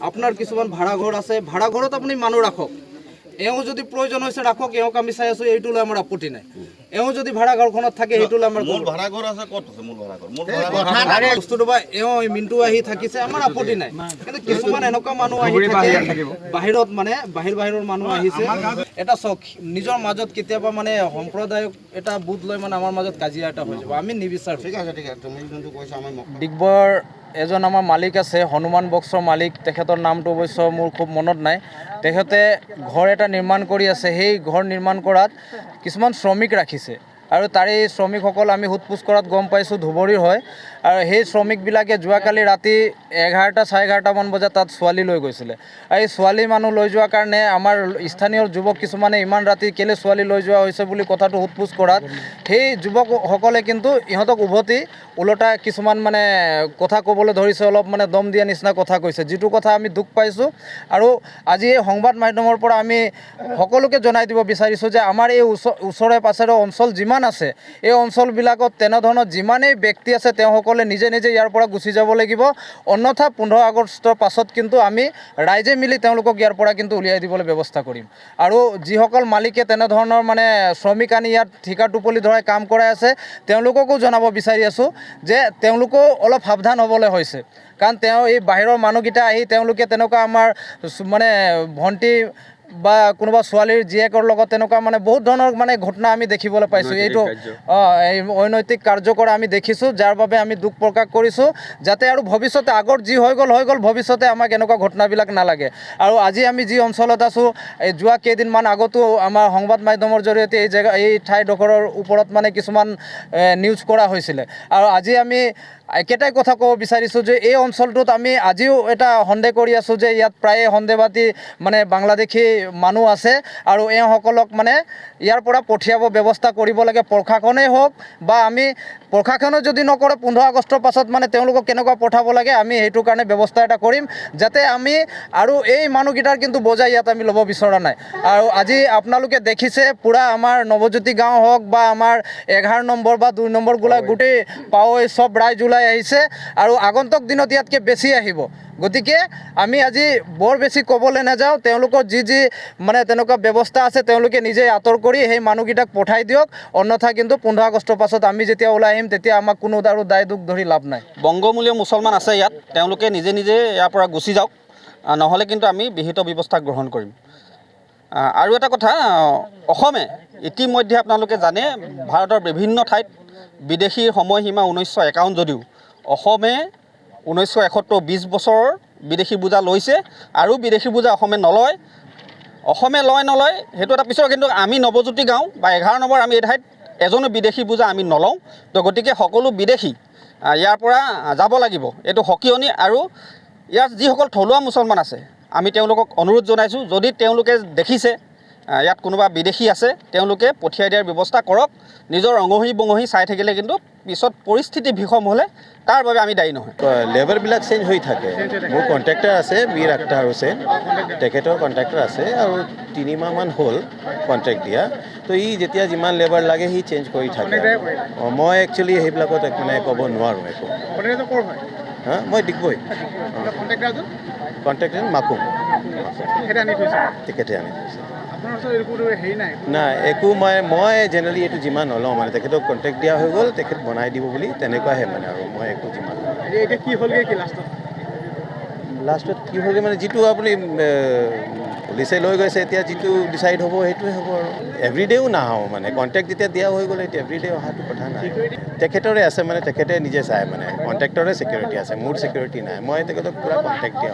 আপনার কিছুমান ভাড়া ঘর আছে, ভাড়া ঘরত আপনি মানুষ রাখক, এও যদি প্রয়োজন হয়েছে রাখক, এওক আমি চাই আছো, এইটো আমার আপত্তি নাই। এও যদি ভাড়া ঘরখনত থাকে সেইটো আমার মূল ভাড়া ঘর আছে, কত আছে মূল ভাড়া ঘর? মূল ভাড়া ঘর বস্তুটো বা এও মিন্টু আহি থাকিছে, আমার আপত্তি নাই। কিন্তু কিছুমান এনেকুৱা মানুহ আহি থাকে বাহিৰত, মানে বাহিৰৰ মানুহ আহিছে। এটা চক নিজৰ মাজত কেতিয়াবা মানে সম্প্ৰদায়ক এটা বুধ লৈ মানে আমাৰ মাজত কাজিয়া এটা হৈ যাব, আমি নিবিচাৰো। ঠিক আছে, ঠিক আছে, তুমি যোনটো কৈছা আমি ডিগবৈৰ এজন আমাৰ মালিক আছে, হনুমান বক্সৰ মালিক, তেখেতৰ নামটো অৱশ্য মোৰ খুব মনত নাই। তেখেতে ঘৰ এটা নিৰ্মাণ কৰি আছে, সেই ঘৰ নিৰ্মাণ কৰাত কিছুমান শ্ৰমিক ৰাখিছে, আৰু তাৰে এই শ্ৰমিকসকল আমি সোধ-পোছ কৰাত গম পাইছোঁ ধুবুৰীৰ হয়। আৰু সেই শ্ৰমিকবিলাকে যোৱাকালি ৰাতি 11টা 11:30মান বজাত তাত ছোৱালী লৈ গৈছিলে। আৰু এই ছোৱালী মানুহ লৈ যোৱাৰ কাৰণে আমাৰ স্থানীয় যুৱক কিছুমানে ইমান ৰাতি কেলৈ ছোৱালী লৈ যোৱা হৈছে বুলি কথাটো সোধ-পোছ কৰাত সেই যুৱকসকলে কিন্তু ইহঁতক উভতি ওলোটা কিছুমান মানে কথা ক'বলৈ ধৰিছে, অলপ মানে দম দিয়া নিচিনা কথা কৈছে, যিটো কথা আমি দুখ পাইছোঁ। আৰু আজি এই সংবাদ মাধ্যমৰ পৰা আমি সকলোকে জনাই দিব বিচাৰিছোঁ যে আমাৰ এই ওচৰে পাছৰে অঞ্চল যিমান আছে, এই অঞ্চলবিলাকত তেনেধৰণৰ যিমানেই ব্যক্তি আছে তেওঁসকলে নিজে নিজে ইয়াৰ পৰা গুচি যাব লাগিব, অন্যথা 15 আগষ্টৰ পাছত কিন্তু আমি ৰাইজে মিলি তেওঁলোকক ইয়াৰ পৰা কিন্তু উলিয়াই দিবলৈ ব্যৱস্থা কৰিম। আৰু যিসকল মালিকে তেনেধৰণৰ মানে শ্ৰমিক আনি ইয়াত ঠিকা টোপলি ধৰাই কাম কৰাই আছে, তেওঁলোককো জনাব বিচাৰি আছোঁ যে তেওঁলোকেও অলপ সাৱধান হ'বলৈ হৈছে। কাৰণ এই বাহিৰৰ মানুহকেইটা আহি তেওঁলোকে তেনেকুৱা আমাৰ মানে ভণ্টি বা কোনোবা ছোৱালীৰ জীয়েকৰ লগত তেনেকুৱা মানে বহুত ধৰণৰ মানে ঘটনা আমি দেখিবলৈ পাইছোঁ। এইটো এই অনৈতিক কাৰ্য কৰা আমি দেখিছোঁ, যাৰ বাবে আমি দুখ প্ৰকাশ কৰিছোঁ, যাতে আৰু ভৱিষ্যতে আগত যি হৈ গ'ল ভৱিষ্যতে আমাক এনেকুৱা ঘটনাবিলাক নালাগে। আৰু আজি আমি যি অঞ্চলত আছোঁ, এই যোৱা কেইদিনমান আগতো আমাৰ সংবাদ মাধ্যমৰ জৰিয়তে এই ঠাইডোখৰৰ ওপৰত মানে কিছুমান নিউজ কৰা হৈছিলে। আৰু আজি আমি একেটাই কথা ক'ব বিচাৰিছোঁ যে এই অঞ্চলটোত আমি আজিও এটা সন্দেহ কৰি আছোঁ যে ইয়াত প্ৰায়ে সন্দেহবাদী মানে বাংলাদেশী মানুহ আছে, আৰু এওঁসকলক মানে ইয়াৰ পৰা পঠিয়াব ব্যৱস্থা কৰিব লাগে, প্ৰশাসনেই হওক বা আমি প্ৰশাসনে যদি নকৰে 15 আগষ্টৰ পাছত মানে তেওঁলোকক কেনেকুৱা পঠাব লাগে আমি সেইটোৰ কাৰণে ব্যৱস্থা এটা কৰিম, যাতে আমি আৰু এই মানুহকেইটাৰ কিন্তু বজাই ইয়াত আমি ল'ব বিচৰা নাই। আৰু আজি আপোনালোকে দেখিছে পূৰা আমাৰ নৱজ্যোতি গাঁও হওক বা আমাৰ 11 নম্বৰ বা 2 নম্বৰ গোটেই পাৱৈ চব ৰাইজ ওলাই আহিছে, আৰু আগন্তুক দিনত ইয়াতকৈ বেছি আহিব। গতিকে আমি আজি বৰ বেছি ক'বলৈ নাযাওঁ, তেওঁলোকৰ যি মানে তেনেকুৱা ব্যৱস্থা আছে তেওঁলোকে নিজে আঁতৰ কৰি সেই মানুহকেইটাক পঠাই দিয়ক, অন্যথা কিন্তু 15 আগষ্টৰ পাছত আমি যেতিয়া ওলাই আহিম তেতিয়া আমাক কোনো আৰু দায় দুখ ধৰি লাভ নাই। বংগমূলীয় মুছলমান আছে ইয়াত, তেওঁলোকে নিজে নিজে ইয়াৰ পৰা গুচি যাওক, নহ'লে কিন্তু আমি বিহিত ব্যৱস্থা গ্ৰহণ কৰিম। আৰু এটা কথা, অসমে ইতিমধ্যে আপোনালোকে জানে ভাৰতৰ বিভিন্ন ঠাইত বিদেশীৰ সময়সীমা 1951 যদিও অসমে 1971 20 বছৰৰ বিদেশী বোজা লৈছে, আৰু বিদেশী বোজা অসমে নলয়। অসমে নলয় সেইটো এটা পিছৰ, কিন্তু আমি নৱজ্যোতি গাঁও বা 11 নম্বৰ আমি এই ঠাইত এজনো বিদেশী বোজা আমি নলওঁ। তো গতিকে সকলো বিদেশী ইয়াৰ পৰা যাব লাগিব, এইটো সকিয়নি। আৰু ইয়াত যিসকল থলুৱা মুছলমান আছে আমি তেওঁলোকক অনুৰোধ জনাইছোঁ, যদি তেওঁলোকে দেখিছে ইয়াত কোনোবা বিদেশী আছে তেওঁলোকে পঠিয়াই দিয়াৰ ব্যৱস্থা কৰক। নিজৰ অঙহী বঙহী চাই থাকিলে কিন্তু পিছত পৰিস্থিতি বিষম হ'লে তাৰ বাবে আমি দায়ী নহয়। লেবাৰবিলাক চেঞ্জ হৈ থাকে। মোৰ কণ্ট্ৰেক্টাৰ আছে বীৰ আখতাৰ হুছেইন, তেখেতৰ কণ্ট্ৰেক্টাৰ আছে আৰু 3 মাহমান হ'ল কণ্ট্ৰেক্ট দিয়া। তো যেতিয়া যিমান লেবাৰ লাগে সি চেঞ্জ কৰি থাকে। মই একচুৱেলি সেইবিলাকত মানে ক'ব নোৱাৰোঁ একো। মই ডিগবৈ। কণ্ট্ৰেক্টাৰ মাকুম, তেখেতে আনি থৈছে। নাই একো, মই জেনেৰেলি এইটো যিমান নলওঁ, মানে তেখেতক কণ্টেক্ট দিয়া হৈ গ'ল, তেখেত বনাই দিব বুলি তেনেকুৱাহে মানে। আৰু মই একো যিমান লাষ্টত কি হ'লগৈ মানে যিটো আপুনি পুলিচে লৈ গৈছে, এতিয়া যিটো ডিচাইড হ'ব সেইটোৱে হ'ব। আৰু এভৰিডেও নাহোঁ, মানে কণ্টেক্ট যেতিয়া দিয়া হৈ গ'ল এতিয়া এভৰিডে অহাটো কথা নাই। তেখেতৰে আছে, মানে তেখেতে নিজে চায়, মানে কণ্ট্ৰেক্টৰে ছিকিউৰিটি আছে, মোৰ ছিকিউৰিটি নাই। মই তেখেতক পূৰা কণ্টেক্ট দিয়া